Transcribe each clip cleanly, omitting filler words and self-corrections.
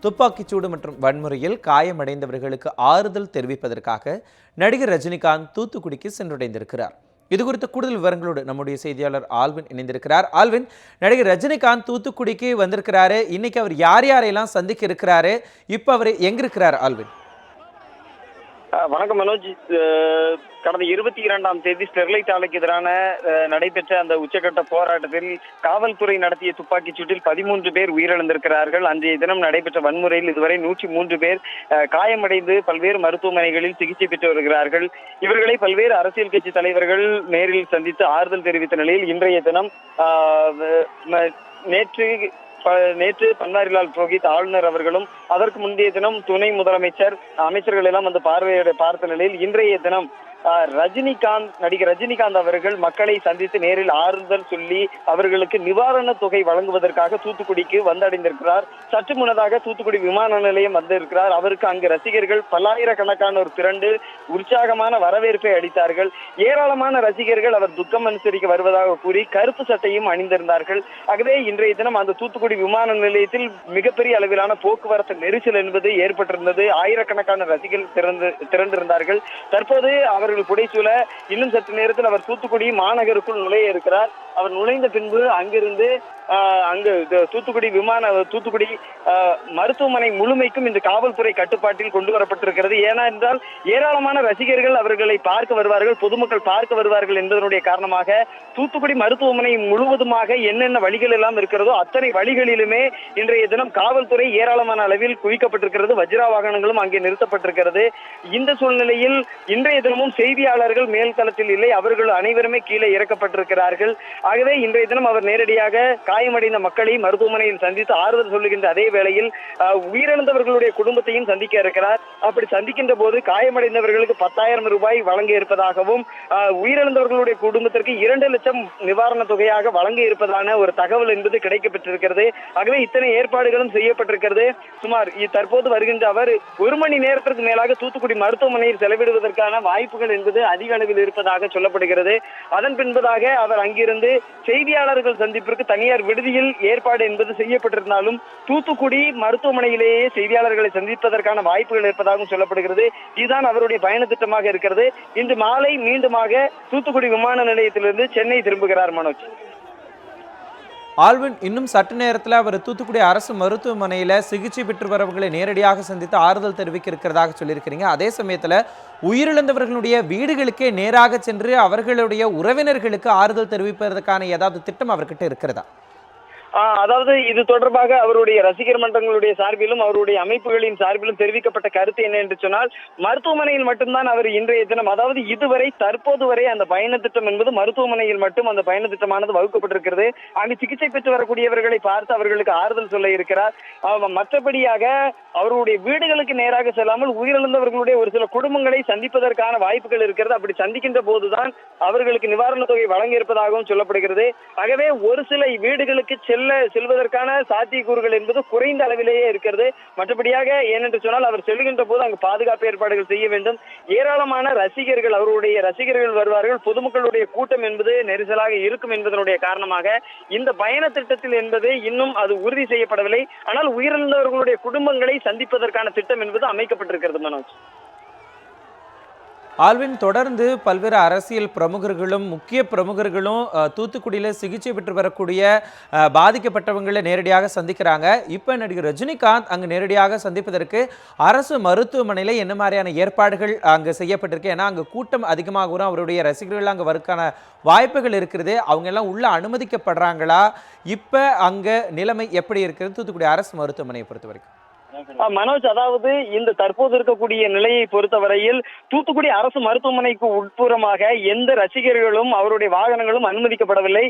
துப்பாக்கிச்சூடு மற்றும் வன்முறையில் காயமடைந்தவர்களுக்கு ஆறுதல் தெரிவிப்பதற்காக நடிகர் ரஜினிகாந்த் தூத்துக்குடிக்கு சென்றடைந்திருக்கிறார். இது குறித்த கூடுதல் விவரங்களோடு நம்முடைய செய்தியாளர் ஆல்வின் இணைந்திருக்கிறார். ஆல்வின், நடிகர் ரஜினிகாந்த் தூத்துக்குடிக்கு வந்திருக்கிறாரு. இன்னைக்கு அவர் யார் யாரையெல்லாம் சந்திக்க இருக்கிறாரு, இப்ப அவர் எங்க இருக்கிறார்? ஆல்வின் வணக்கம் மனோஜ். கடந்த 22ஆம் தேதி ஸ்டெர்லைட் ஆலைக்கு எதிரான நடைபெற்ற அந்த உச்சகட்ட போராட்டத்தில் காவல்துறை நடத்திய துப்பாக்கிச் சூட்டில் 13 பேர் உயிரிழந்திருக்கிறார்கள். அன்றைய தினம் நடைபெற்ற வன்முறையில் இதுவரை 103 பேர் காயமடைந்து பல்வேறு மருத்துவமனைகளில் சிகிச்சை பெற்று வருகிறார்கள். இவர்களை பல்வேறு அரசியல் கட்சி தலைவர்கள் நேரில் சந்தித்து ஆறுதல் தெரிவித்த நிலையில் இன்றைய தினம் நேற்று பன்வாரிலால் புரோஹித் ஆளுநர் அவர்களும் அதற்கு முந்தைய தினம் துணை முதலமைச்சர் அமைச்சர்கள் எல்லாம் வந்து பார்த்த நிலையில் இன்றைய தினம் நடிகர் ரஜினிகாந்த் அவர்கள் மக்களை சந்தித்து நேரில் ஆறுதல் சொல்லி அவர்களுக்கு நிவாரண தொகை வழங்குவதற்காக தூத்துக்குடிக்கு வந்தடைந்திருக்கிறார். சற்று முன்னதாக தூத்துக்குடி விமான நிலையம் வந்திருக்கிறார். அவருக்கு அங்கு ரசிகர்கள் பல்லாயிரக்கணக்கானோர் திரண்டு உற்சாகமான வரவேற்பை அளித்தார்கள். ஏராளமான ரசிகர்கள் அவர் துக்கம் அனுசரிக்க வருவதாக கூறி கருப்பு சட்டையும் அணிந்திருந்தார்கள். ஆகவே இன்றைய தினம் அந்த தூத்துக்குடி விமான நிலையத்தில் மிகப்பெரிய அளவிலான போக்குவரத்து நெரிசல் என்பது ஏற்பட்டிருந்தது. ஆயிரக்கணக்கான ரசிகர்கள் திரண்டிருந்தார்கள். தற்போது அவர்கள் புடைசூழ இன்னும் சற்று நேரத்தில் அவர் தூத்துக்குடி மாநகருக்குள் நுழைய இருக்கிறார். அவர் நுழைந்த பின்பு அங்கிருந்து தூத்துக்குடி மருத்துவமனை முழுமைக்கும் இந்த காவல்துறை கட்டுப்பாட்டில் கொண்டு வரப்பட்டிருக்கிறது. ஏனென்றால் ஏராளமான ரசிகர்கள் அவர்களை பார்க்க வருவார்கள், பொதுமக்கள் பார்க்க வருவார்கள் என்பதனுடைய காரணமாக தூத்துக்குடி மருத்துவமனை முழுவதுமாக என்னென்ன வழிகள் எல்லாம் இருக்கிறதோ அத்தனை வழிகளிலுமே இன்றைய தினம் காவல்துறை ஏராளமான அளவில் குவிக்கப்பட்டிருக்கிறது. வஜ்ரா வாகனங்களும் அங்கே நிறுத்தப்பட்டிருக்கிறது. இந்த சூழ்நிலையில் இன்றைய தினமும் செய்தியாளர்கள் மேல் தளத்தில் இல்லை, அவர்கள் அனைவருமே கீழே இறக்கப்பட்டிருக்கிறார்கள். ஆகவே இன்றைய தினம் அவர் நேரடியாக காயமடைந்த மக்களை மருத்துவமனையில் சந்தித்து ஆறுதல் சொல்லுகின்ற அதே வேளையில் உயிரிழந்தவர்களுடைய குடும்பத்தையும் சந்திக்க இருக்கிறார். அப்படி சந்திக்கின்ற போது காயமடைந்தவர்களுக்கு 10,000 ரூபாய் வழங்க இருப்பதாகவும் உயிரிழந்தவர்களுடைய குடும்பத்திற்கு 2 லட்சம் நிவாரண தொகையாக வழங்க இருப்பதான ஒரு தகவல் என்பது கிடைக்கப்பட்டிருக்கிறது. ஆகவே இத்தனை ஏற்பாடுகளும் செய்யப்பட்டிருக்கிறது. சுமார் தற்போது வருகின்ற அவர் 1 மணி நேரத்திற்கு மேலாக தூத்துக்குடி மருத்துவமனையில் செலவிடுவதற்கான வாய்ப்புகள் என்பது அதிக அளவில் இருப்பதாக சொல்லப்படுகிறது. அதன் பின்பதாக அவர் அங்கிருந்து செய்தியாளர்கள் சந்திப்பிற்கு தனியார் விடுதியில் ஏற்பாடு என்பது செய்யப்பட்டிருந்தாலும் தூத்துக்குடி மருத்துவமனையிலேயே செய்தியாளர்களை சந்திப்பதற்கான வாய்ப்புகள் இருப்பதாகவும் சொல்லப்படுகிறது. இதுதான் அவருடைய பயண திட்டமாக இருக்கிறது. இன்று மாலை மீண்டுமாக தூத்துக்குடி விமான நிலையத்திலிருந்து சென்னை திரும்புகிறார். மனோஜ், ஆல்வின், இன்னும் சற்று நேரத்தில் அவர் தூத்துக்குடி அரசு மருத்துவமனையில் சிகிச்சை பெற்று வரவர்களை நேரடியாக சந்தித்து ஆறுதல் தெரிவிக்க இருக்கிறதாக சொல்லியிருக்கிறீங்க. அதே சமயத்தில் உயிரிழந்தவர்களுடைய வீடுகளுக்கே நேராக சென்று அவர்களுடைய உறவினர்களுக்கு ஆறுதல் தெரிவிப்பதற்கான ஏதாவது திட்டம் அவர்கிட்ட இருக்கிறதா? அதாவது இது தொடர்பாக அவருடைய ரசிகர் மன்றங்களுடைய சார்பிலும் அவருடைய அமைப்புகளின் சார்பிலும் தெரிவிக்கப்பட்ட கருத்து என்ன என்று சொன்னால், மருத்துவமனையில் மட்டும்தான் அவர் இன்றைய தினம், அதாவது இதுவரை தற்போது வரை அந்த பயண திட்டம் என்பது மருத்துவமனையில் மட்டும் அந்த பயண திட்டமானது வகுக்கப்பட்டிருக்கிறது. அங்கு சிகிச்சை பெற்று வரக்கூடியவர்களை பார்த்து அவர்களுக்கு ஆறுதல் சொல்ல இருக்கிறார். மற்றபடியாக அவருடைய வீடுகளுக்கு நேராக செல்லாமல் உயிரிழந்தவர்களுடைய ஒரு சில குடும்பங்களை சந்திப்பதற்கான வாய்ப்புகள் இருக்கிறது. அப்படி சந்திக்கின்ற போதுதான் அவர்களுக்கு நிவாரண தொகை வழங்க இருப்பதாகவும் சொல்லப்படுகிறது. ஆகவே ஒரு சில வீடுகளுக்கு செல்வதற்கான சாத்தியக்கூறுகள் என்பது குறைந்த அளவிலேயே இருக்கிறது. மற்றபடியாக ஏனென்று சொன்னால் அவர் செல்கின்ற போது அங்கு பாதுகாப்பு ஏற்பாடுகள் செய்ய வேண்டும். ஏராளமான ரசிகர்கள், அவருடைய ரசிகர்கள் வருவார்கள். பொதுமக்களுடைய கூட்டம் என்பது நெரிசலாக இருக்கும் என்பதனுடைய காரணமாக இந்த பயண திட்டத்தில் என்பது இன்னும் அது உறுதி செய்யப்படவில்லை. ஆனால் உயிரிழந்தவர்களுடைய குடும்பங்களை சந்திப்பதற்கான திட்டம் என்பது அமைக்கப்பட்டிருக்கிறது. மனோஜ், ஆல்வின், தொடர்ந்து பல்வேறு அரசியல் பிரமுகர்களும் முக்கிய பிரமுகர்களும் தூத்துக்குடியில் சிகிச்சை பெற்று வரக்கூடிய பாதிக்கப்பட்டவங்களை நேரடியாக சந்திக்கிறாங்க. இப்போ நடிகர் ரஜினிகாந்த் அங்கு நேரடியாக சந்திப்பதற்கு அரசு மருத்துவமனையில் என்ன மாதிரியான ஏற்பாடுகள் அங்கே செய்யப்பட்டிருக்கு? ஏன்னா அங்கே கூட்டம் அதிகமாக வரும், அவருடைய ரசிகர்கள் அங்கே வரக்கான வாய்ப்புகள் இருக்கிறது. அவங்க எல்லாம் உள்ள அனுமதிக்கப்படுறாங்களா? இப்போ அங்கே நிலைமை எப்படி இருக்கிறது தூத்துக்குடி அரசு மருத்துவமனையை பொறுத்த வரைக்கும்? மனோஜ், அதாவது இந்த தற்போது இருக்கக்கூடிய நிலையை பொறுத்தவரையில் தூத்துக்குடி அரசு மருத்துவமனைக்கு உட்புறமாக எந்த ரசிகர்களும் அவருடைய வாகனங்களும் அனுமதிக்கப்படவில்லை.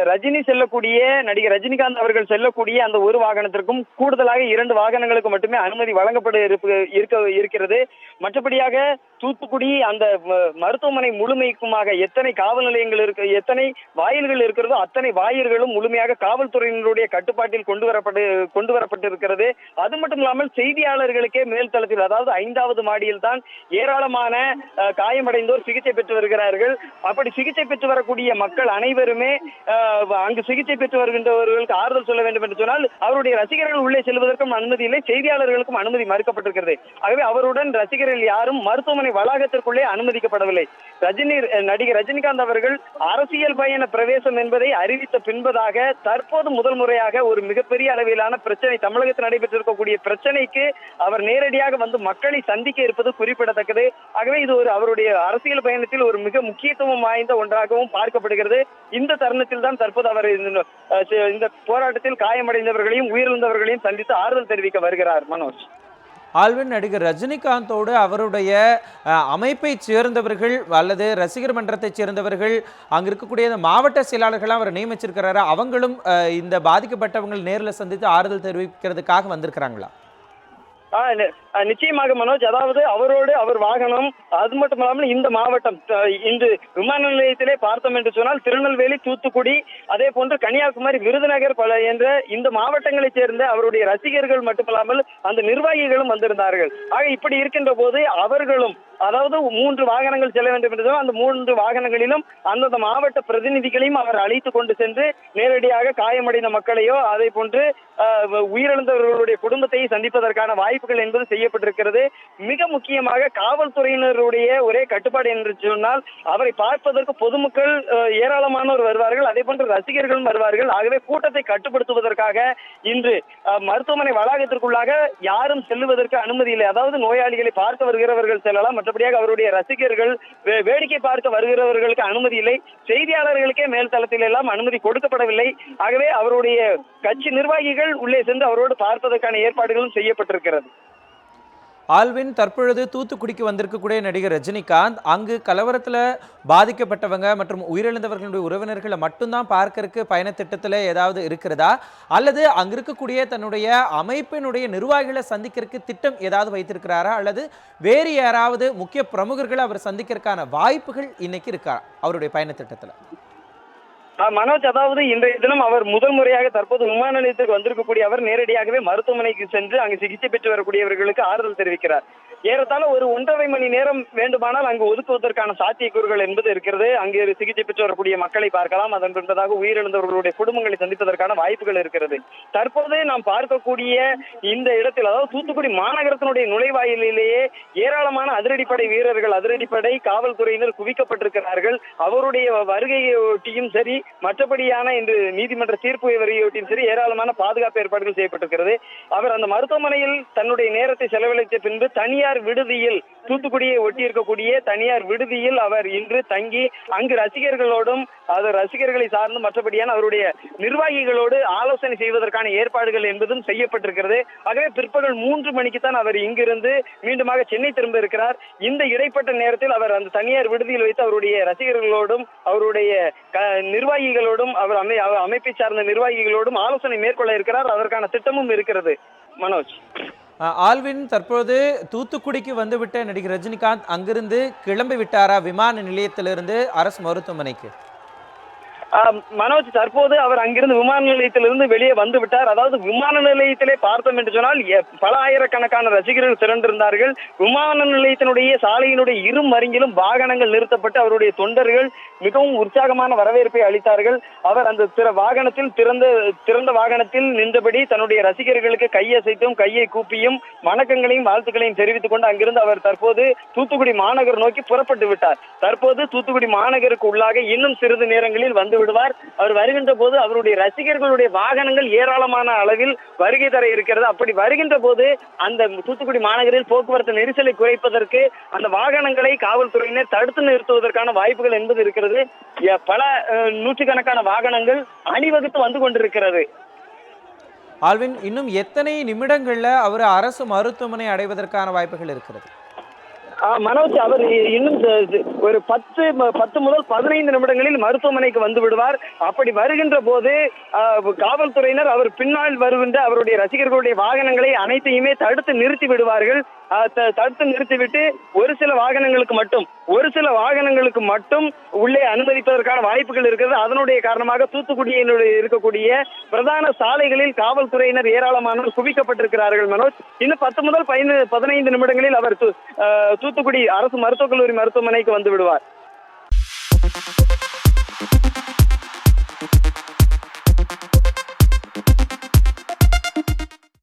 ரஜினி செல்லக்கூடிய, நடிகர் ரஜினிகாந்த் அவர்கள் செல்லக்கூடிய அந்த ஒரு வாகனத்திற்கும் கூடுதலாக 2 வாகனங்களுக்கு மட்டுமே அனுமதி வழங்கப்பட இருக்கிறது. மற்றபடியாக தூத்துக்குடி அந்த மருத்துவமனை முழுமைக்குமாக எத்தனை காவல் நிலையங்கள் இருக்கு, எத்தனை வாயில்கள் இருக்கிறதோ அத்தனை வாயில்களும் முழுமையாக காவல்துறையினருடைய கட்டுப்பாட்டில் கொண்டு வரப்பட்டிருக்கிறது. அது மட்டும் இல்லாமல் செய்தியாளர்களுக்கே மேல்தளத்தில், அதாவது 5வது மாடியில் தான் ஏராளமான காயமடைந்தோர் சிகிச்சை பெற்று வருகிறார்கள். அப்படி சிகிச்சை பெற்று வரக்கூடிய மக்கள் அனைவருமே அங்கு சிகிச்சை பெற்று வருகின்றவர்களுக்கு ஆறுதல் சொல்ல வேண்டும் என்று சொன்னால் அவருடைய ரசிகர்கள் உள்ளே செல்வதற்கும் அனுமதி இல்லை, செய்தியாளர்களுக்கும் அனுமதி மறுக்கப்பட்டிருக்கிறது. ஆகவே அவருடன் ரசிகர்கள் யாரும் மருத்துவமனை வளாகத்திற்குள்ளே அனுமதிக்கப்படவில்லை. நடிகர் ரஜினிகாந்த் அவர்கள் அரசியல் பயண பிரவேசம் என்பதை அறிவித்த பின்பதாக தற்போது முதல் முறையாக ஒரு மிகப்பெரிய அளவிலான பிரச்சனை, தமிழகத்தில் நடைபெற்றிருக்கக்கூடிய பிரச்சனைக்கு அவர் நேரடியாக வந்து மக்களை சந்திக்க இருப்பது குறிப்பிடத்தக்கது. ஆகவே இது அவருடைய அரசியல் பயணத்தில் ஒரு மிக முக்கியத்துவம் வாய்ந்த ஒன்றாகவும் பார்க்கப்படுகிறது. இந்த தருணத்தில் தான் தற்போது அவர் இந்த போராட்டத்தில் காயமடைந்தவர்களையும் உயிரிழந்தவர்களையும் சந்தித்து ஆறுதல் தெரிவிக்க வருகிறார். மனோஜ், ஆல்வின், நடிகர் ரஜினிகாந்தோடு அவருடைய அமைப்பை சேர்ந்தவர்கள் அல்லது ரசிகர் மன்றத்தை சேர்ந்தவர்கள் அங்க இருக்கக்கூடிய மாவட்ட செயலாளர்களாக அவர் நியமிச்சிருக்கிறாரா? அவங்களும் இந்த பாதிக்கப்பட்டவங்கள் நேரில் சந்தித்து ஆறுதல் தெரிவிக்கிறதுக்காக வந்திருக்கிறாங்களா? நிச்சயமாக மனோஜ், அதாவது அவரோடு அவர் வாகனம், அது மட்டும் இல்லாமல் இந்த மாவட்டம் இன்று விமான நிலையத்திலே பார்த்தோம் என்று சொன்னால் திருநெல்வேலி, தூத்துக்குடி, அதே போன்று கன்னியாகுமரி, விருதுநகர் என்ற இந்த மாவட்டங்களைச் சேர்ந்த அவருடைய ரசிகர்கள் மட்டுமல்லாமல் அந்த நிர்வாகிகளும் வந்திருந்தார்கள். ஆக இப்படி இருக்கின்ற போது அவர்களும், அதாவது 3 வாகனங்கள் செல்ல வேண்டும் என்று சொன்னால் அந்த 3 வாகனங்களிலும் அந்தந்த மாவட்ட பிரதிநிதிகளையும் அவர் அழைத்து கொண்டு சென்று நேரடியாக காயமடைந்த மக்களையோ அதே போன்று உயிரிழந்தவர்களுடைய குடும்பத்தை சந்திப்பதற்கான வாய்ப்புகள் என்பது செய்யப்பட்டிருக்கிறது. மிக முக்கியமாக காவல்துறையினருடைய ஒரே கட்டுப்பாடு என்று சொன்னால் அவரை பார்ப்பதற்கு பொதுமக்கள் ஏராளமானோர் வருவார்கள், அதே போன்று ரசிகர்களும் வருவார்கள். ஆகவே கூட்டத்தை கட்டுப்படுத்துவதற்காக இன்று மருத்துவமனை வளாகத்திற்குள்ளாக யாரும் செல்லுவதற்கு அனுமதி இல்லை. அதாவது நோயாளிகளை பார்க்க வருகிறவர்கள் செல்லலாம், மற்றபடியாக அவருடைய ரசிகர்கள் வேடிக்கை பார்க்க வருகிறவர்களுக்கு அனுமதி இல்லை. செய்தியாளர்களுக்கே மேல்தளத்தில் எல்லாம் அனுமதி கொடுக்கப்படவில்லை. ஆகவே அவருடைய கட்சி நிர்வாகிகள் உள்ளே சென்று அவரோடு பார்ப்பதற்கான ஏற்பாடுகளும் செய்யப்பட்டிருக்கிறது. ஆல்வின், தற்பொழுது தூத்துக்குடிக்கு வந்திருக்கக்கூடிய நடிகர் ரஜினிகாந்த் அங்கு கலவரத்தில் பாதிக்கப்பட்டவங்க மற்றும் உயிரிழந்தவர்களுடைய உறவினர்களை மட்டும்தான் பார்க்கறதுக்கு பயண திட்டத்தில் ஏதாவது இருக்கிறதா, அல்லது அங்க இருக்கக்கூடிய தன்னுடைய அமைப்பினுடைய நிர்வாகிகளை சந்திக்கிறதுக்கு திட்டம் ஏதாவது வைத்திருக்கிறாரா, அல்லது வேறு யாராவது முக்கிய பிரமுகர்களை அவர் சந்திக்கிறதுக்கான வாய்ப்புகள் இன்னைக்கு இருக்கா அவருடைய பயண திட்டத்தில்? மனோஜ், அதாவது இன்றைய தினம் அவர் முதல் முறையாக தற்போது விமான நிலையத்திற்கு வந்திருக்கக்கூடிய அவர் நேரடியாகவே மருத்துவமனைக்கு சென்று அங்கு சிகிச்சை பெற்று வரக்கூடியவர்களுக்கு ஆறுதல் தெரிவிக்கிறார். ஏறத்தாழ ஒரு 1.5 மணி நேரம் வேண்டுமானால் அங்கு ஒதுக்குவதற்கான சாத்தியக்கூறுகள் என்பது இருக்கிறது. அங்கு சிகிச்சை பெற்று வரக்கூடிய மக்களை பார்க்கலாம், அதன் பின்பதாக உயிரிழந்தவர்களுடைய குடும்பங்களை சந்திப்பதற்கான வாய்ப்புகள் இருக்கிறது. தற்போது நாம் பார்க்கக்கூடிய இந்த இடத்தில், அதாவது தூத்துக்குடி மாநகரத்தினுடைய நுழைவாயிலேயே ஏராளமான அதிரடிப்படை வீரர்கள், அதிரடிப்படை காவல்துறையினர் குவிக்கப்பட்டிருக்கிறார்கள். அவருடைய வருகையொட்டியும் சரி, மற்றபடியான இன்று நீதிமன்ற தீர்ப்பு வருகையொட்டியும் சரி ஏராளமான பாதுகாப்பு ஏற்பாடுகள் செய்யப்பட்டிருக்கிறது. அவர் அந்த மருத்துவமனையில் தன்னுடைய நேரத்தை செலவழித்த பின்பு தனியார் விடுதியில், தூத்துக்குடியை ஒட்டி இருக்கக்கூடிய தனியார் விடுதியில் அவர் இன்று தங்கி அங்கு ரசிகர்களோடும் ரசிகர்களை சார்ந்து மற்றபடியான அவருடைய நிர்வாகிகளோடு ஆலோசனை செய்வதற்கான ஏற்பாடுகள் என்பதும் செய்யப்பட்டிருக்கிறது. ஆகவே பிற்பகல் 3 மணிக்குத்தான் அவர் இங்கிருந்து மீண்டுமாக சென்னை திரும்ப இருக்கிறார். இந்த இடைப்பட்ட நேரத்தில் அவர் அந்த தனியார் விடுதியில் வைத்து அவருடைய ரசிகர்களோடும் அவருடைய நிர்வாகிகளோடும் அவர் அமைப்பை சார்ந்த நிர்வாகிகளோடும் ஆலோசனை மேற்கொள்ள இருக்கிறார். அதற்கான திட்டமும் இருக்கிறது. மனோஜ், ஆல்வின், தற்போது தூத்துக்குடிக்கு வந்துவிட்ட நடிகர் ரஜினிகாந்த் அங்கிருந்து கிளம்பி விட்டாரா விமான நிலையத்திலிருந்து அரசு மருத்துவமனைக்கு? மனோஜ், தற்போது அவர் அங்கிருந்து விமான நிலையத்திலிருந்து வெளியே வந்து விட்டார். அதாவது விமான நிலையத்திலே பார்த்தோம் என்று சொன்னால் பல ஆயிரக்கணக்கான ரசிகர்கள் திரண்டிருந்தார்கள். விமான நிலையத்தினுடைய சாலையினுடைய இரு மருங்கிலும் வாகனங்கள் நிறுத்தப்பட்டு அவருடைய தொண்டர்கள் மிகவும் உற்சாகமான வரவேற்பை அளித்தார்கள். அவர் அந்த வாகனத்தில் திறந்த வாகனத்தில் நின்றபடி தன்னுடைய ரசிகர்களுக்கு கையசைத்தும் கையை கூப்பியும் வணக்கங்களையும் வாழ்த்துக்களையும் தெரிவித்துக் கொண்டு அங்கிருந்து அவர் தற்போது தூத்துக்குடி மாநகர் நோக்கி புறப்பட்டு விட்டார். தற்போது தூத்துக்குடி மாநகருக்கு உள்ளாக இன்னும் சிறிது நேரங்களில் வந்து விடுவார். அவர் வருகின்ற போது அவருடைய ரசிகர்களுடைய வாகனங்கள் ஏராளமான அளவில் வருகை தர இருக்கிறது. அப்படி வருகின்ற போது அந்த தூத்துக்குடி மாநகரில் போக்குவரத்து நெரிசலை குறைப்பதற்கு அந்த வாகனங்களை காவல்துறையினர் தடுத்து நிறுத்துவதற்கான வாய்ப்புகள் என்பது இருக்கிறது. பல நூற்றுக்கணக்கான வாகனங்கள் அணிவகுத்து வந்து கொண்டிருக்கிறது. ஆல்வின், இன்னும் எத்தனை நிமிடங்கள்ல அவர் அரசு மருத்துவமனை அடைவதற்கான வாய்ப்புகள் இருக்கிறது? மனோஜ் அவர் இன்னும் ஒரு 10 முதல் 15 நிமிடங்களில் மருத்துவமனைக்கு வந்து விடுவார். அப்படி வருகின்ற போது காவல்துறையினர் அவர் பின்னால் வருகின்ற அவருடைய ரசிகர்களுடைய வாகனங்களை அனைத்தையுமே தடுத்து நிறுத்தி விடுவார்கள். தடுத்து நிறுத்திவிட்டு ஒரு சில வாகனங்களுக்கு மட்டும் உள்ளே அனுமதிப்பதற்கான வாய்ப்புகள் இருக்கிறது. அதனுடைய காரணமாக தூத்துக்குடியில் இருக்கக்கூடிய பிரதான சாலைகளில் காவல்துறையினர் ஏராளமானோர் குவிக்கப்பட்டிருக்கிறார்கள். மனோஜ், இன்னும் 10 முதல் 15 நிமிடங்களில் அவர் தூத்துக்குடி அரசு மருத்துவக் கல்லூரி மருத்துவமனைக்கு வந்து விடுவார்.